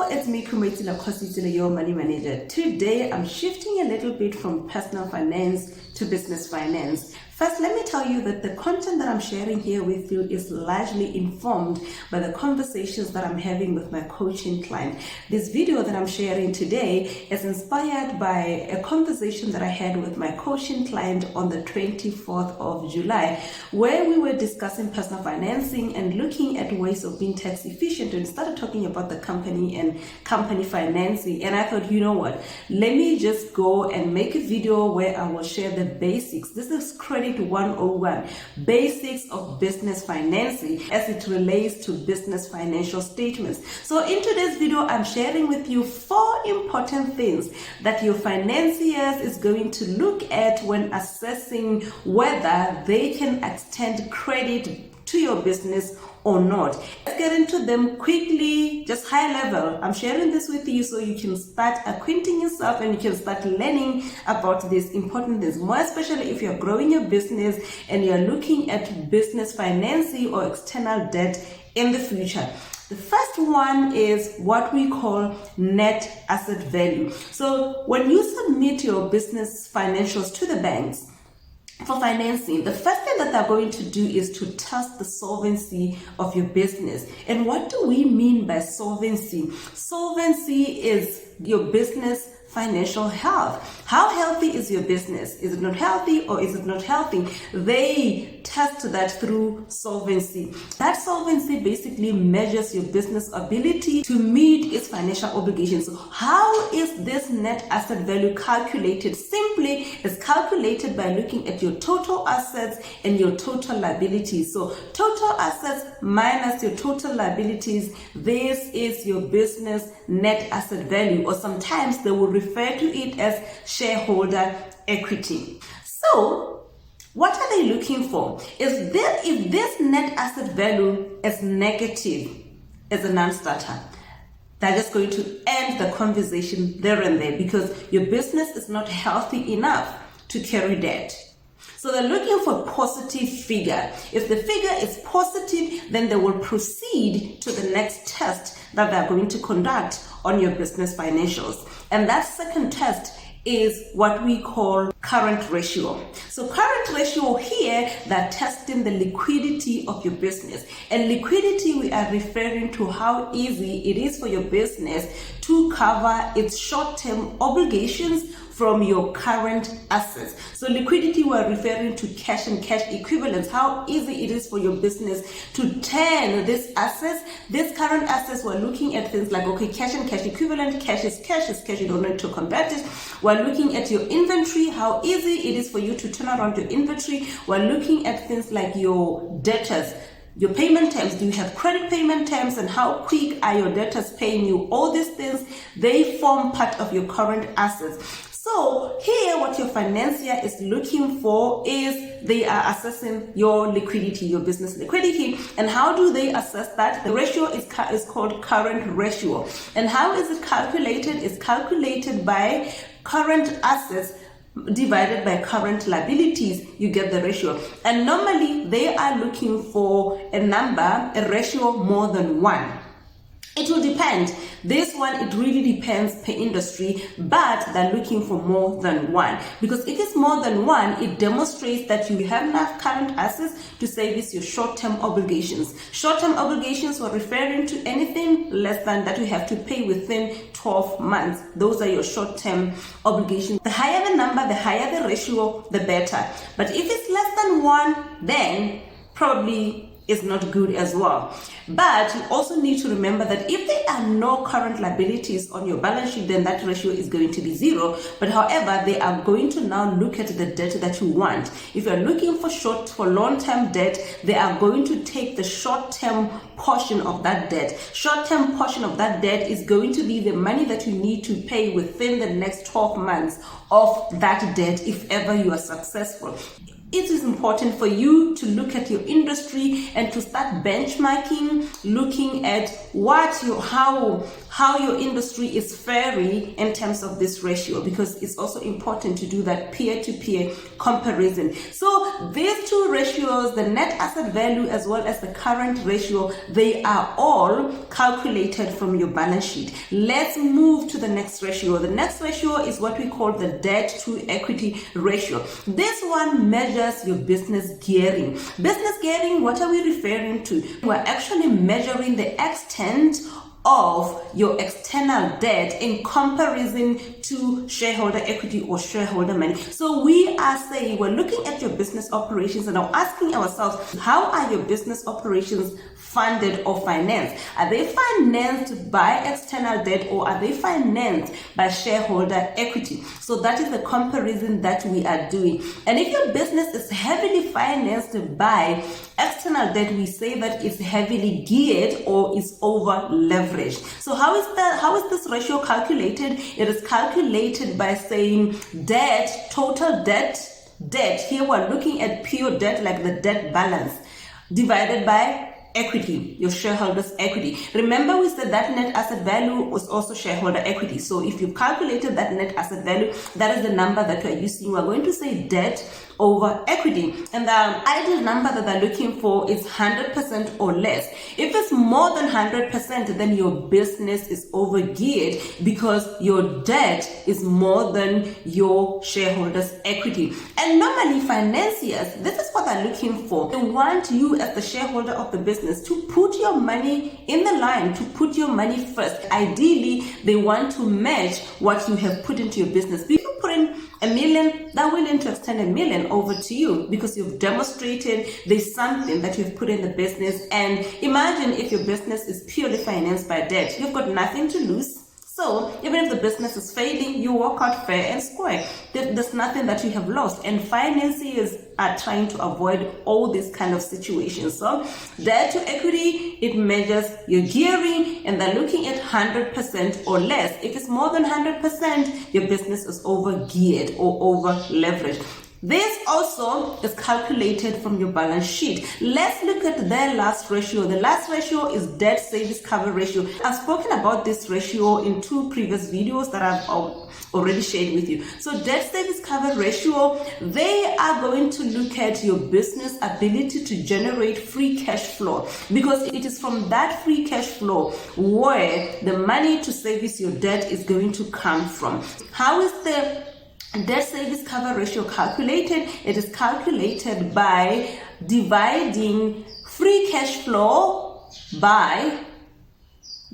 It's me, Kumaitila Kositila, your money manager. Today, I'm shifting a little bit from personal finance to business finance. First, let me tell you that the content that I'm sharing here with you is largely informed by the conversations that I'm having with my coaching client. This video that I'm sharing today is inspired by a conversation that I had with my coaching client on the 24th of July, where we were discussing personal financing and looking at ways of being tax efficient, and started talking about the company and company financing. And I thought, you know what, let me just go and make a video where I will share the basics. This is Credit 101, basics of business financing as it relates to business financial statements. So in today's video, I'm sharing with you 4 important things that your financiers is going to look at when assessing whether they can extend credit to your business or not. Let's get into them quickly, just high level. I'm sharing this with you so you can start acquainting yourself and you can start learning about these important things, more especially if you're growing your business and you're looking at business financing or external debt in the future. The first one is what we call net asset value. So when you submit your business financials to the banks for financing, the first thing that they're going to do is to test the solvency of your business. And what do we mean by solvency? Solvency is your business financial health. How healthy is your business? Is it not healthy or is it not healthy? They test that through solvency. That solvency basically measures your business ability to meet its financial obligations. So how is this net asset value calculated? Simply, it's calculated by looking at your total assets and your total liabilities. So total assets minus your total liabilities, this is your business net asset value, or sometimes they will refer to it as shareholder equity. So what are they looking for? If this net asset value is negative, as a non-starter, they're just going to end the conversation there and there, because your business is not healthy enough to carry debt. So they're looking for a positive figure. If the figure is positive, then they will proceed to the next test that they're going to conduct on your business financials. And that second test is what we call current ratio. So current ratio here, they're testing the liquidity of your business. And liquidity, we are referring to how easy it is for your business to cover its short-term obligations from your current assets. So liquidity, we're referring to cash and cash equivalents, how easy it is for your business to turn these assets, these current assets. We're looking at things like, okay, cash and cash equivalent, cash is cash, you don't need to convert it. We're looking at your inventory, how easy it is for you to turn around your inventory. We're looking at things like your debtors, your payment terms. Do you have credit payment terms, and how quick are your debtors paying you? All these things, they form part of your current assets. So here, what your financier is looking for is they are assessing your liquidity, your business liquidity. And how do they assess that? The ratio is called current ratio. And how is it calculated? It's calculated by current assets divided by current liabilities. You get the ratio. And normally they are looking for a number, a ratio more than 1. It will depend. This one, it really depends per industry, but they're looking for more than 1. Because if it's more than 1, it demonstrates that you have enough current assets to service your short-term obligations. Short-term obligations were referring to anything less than that you have to pay within 12 months. Those are your short-term obligations. The higher the number, the higher the ratio, the better. But if it's less than 1, then probably is not good as well. But you also need to remember that if there are no current liabilities on your balance sheet, then that ratio is going to be 0. But however, they are going to now look at the debt that you want. If you're looking for long-term debt, they are going to take the short-term portion of that debt. Short-term portion of that debt is going to be the money that you need to pay within the next 12 months of that debt, if ever you are successful. It is important for you to look at your industry and to start benchmarking, looking at how how your industry is faring in terms of this ratio, because it's also important to do that peer-to-peer comparison. So these two ratios, the net asset value as well as the current ratio, they are all calculated from your balance sheet. Let's move to the next ratio. The next ratio is what we call the debt to equity ratio. This one measures your business gearing. Business gearing, what are we referring to? We're actually measuring the extent of your external debt in comparison to shareholder equity or shareholder money. So we are saying, we're looking at your business operations and now asking ourselves, how are your business operations funded or financed? Are they financed by external debt or are they financed by shareholder equity? So that is the comparison that we are doing. And if your business is heavily financed by external debt, we say that it's heavily geared or is over leveraged. So how is this ratio calculated? It is calculated by saying debt, total debt, here we're looking at pure debt, like the debt balance, divided by equity, your shareholders' equity. Remember, we said that net asset value was also shareholder equity. So if you calculated that net asset value, that is the number that we're using. We're going to say debt over equity, and the ideal number that they're looking for is 100% or less. If it's more than 100%, then your business is overgeared because your debt is more than your shareholders' equity. And normally financiers, this is what they're looking for. They want you as the shareholder of the business to put your money in the line, to put your money first. Ideally, they want to match what you have put into your business. If you put in $1 million, they're willing to extend $1 million over to you because you've demonstrated there's something that you've put in the business. And imagine if your business is purely financed by debt, you've got nothing to lose. So even if the business is failing, you walk out fair and square. There's nothing that you have lost. And financiers are trying to avoid all these kind of situations. So debt to equity, it measures your gearing, and they're looking at 100% or less. If it's more than 100%, your business is over geared or over leveraged. This also is calculated from your balance sheet. Let's look at their last ratio. The last ratio is debt service cover ratio. I've spoken about this ratio in 2 previous videos that I've already shared with you. So debt service cover ratio, they are going to look at your business ability to generate free cash flow, because it is from that free cash flow where the money to service your debt is going to come from. How is the debt service cover ratio calculated? It is calculated by dividing free cash flow by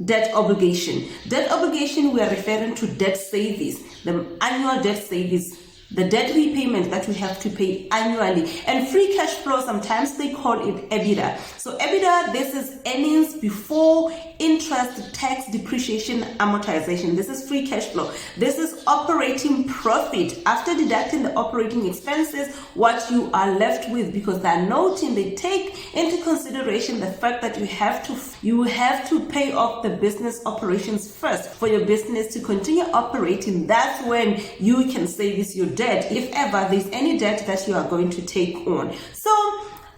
debt obligation. Debt obligation, we are referring to debt service, the annual debt service, the debt repayment that we have to pay annually. And free cash flow, sometimes they call it EBITDA. So EBITDA, this is earnings before interest, tax, depreciation, amortization. This is free cash flow. This is operating profit after deducting the operating expenses, what you are left with, because they're noting, they take into consideration the fact that you have to pay off the business operations first for your business to continue operating. That's when you can service your debt, if ever there's any debt that you are going to take on. So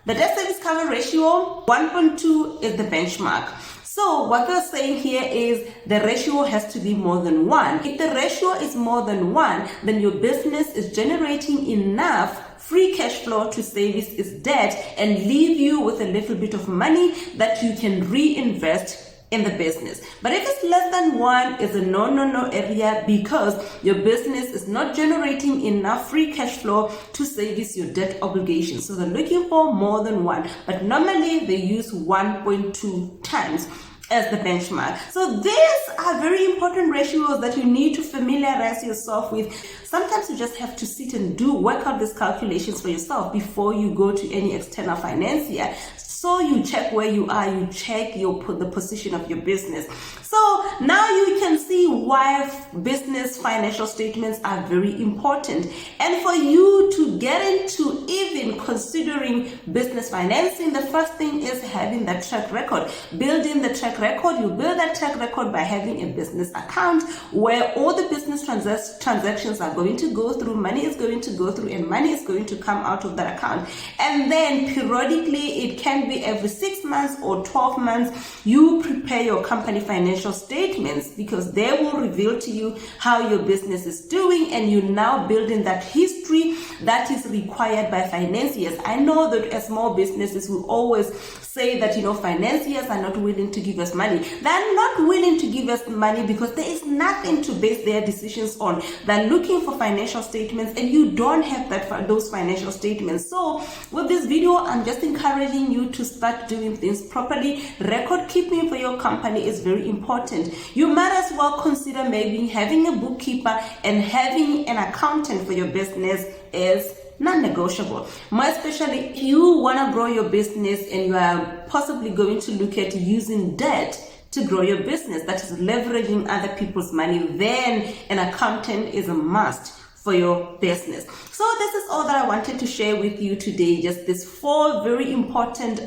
the debt service cover ratio 1.2 is the benchmark. So what they're saying here is the ratio has to be more than 1. If the ratio is more than 1, then your business is generating enough free cash flow to service its debt and leave you with a little bit of money that you can reinvest in the business. But if it's less than 1, it's a no area, because your business is not generating enough free cash flow to service your debt obligations. So they're looking for more than 1, but normally they use 1.2 times as the benchmark. So these are very important ratios that you need to familiarize yourself with. Sometimes you just have to sit and work out these calculations for yourself before you go to any external financier. So you check where you are, you check the position of your business. So now you can see why business financial statements are very important. And for you to get into even considering business financing, the first thing is having that track record. Building the track record, you build that track record by having a business account where all the business transactions are going to go through, money is going to go through, and money is going to come out of that account. And then periodically, it can be every 6 months or 12 months, you prepare your company financial statement statements, because they will reveal to you how your business is doing, and you're now building that history that is required by financiers. I know that as small businesses, we always say that, financiers are not willing to give us money. They're not willing to give us money because there is nothing to base their decisions on. They're looking for financial statements, and you don't have those financial statements. So with this video, I'm just encouraging you to start doing things properly. Record keeping for your company is very important. You might as well consider maybe having a bookkeeper and having an accountant for your business is non-negotiable. More especially if you want to grow your business and you are possibly going to look at using debt to grow your business, that is leveraging other people's money, then an accountant is a must for your business. So this is all that I wanted to share with you today, just these 4 very important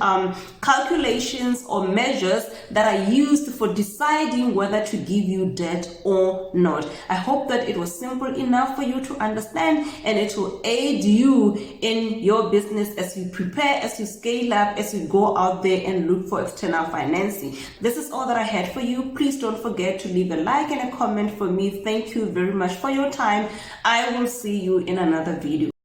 calculations or measures that are used for deciding whether to give you debt or not. I hope that it was simple enough for you to understand, and it will aid you in your business as you prepare, as you scale up, as you go out there and look for external financing. This is all that I had for you. Please don't forget to leave a like and a comment for me. Thank you very much for your time. I will see you in another video.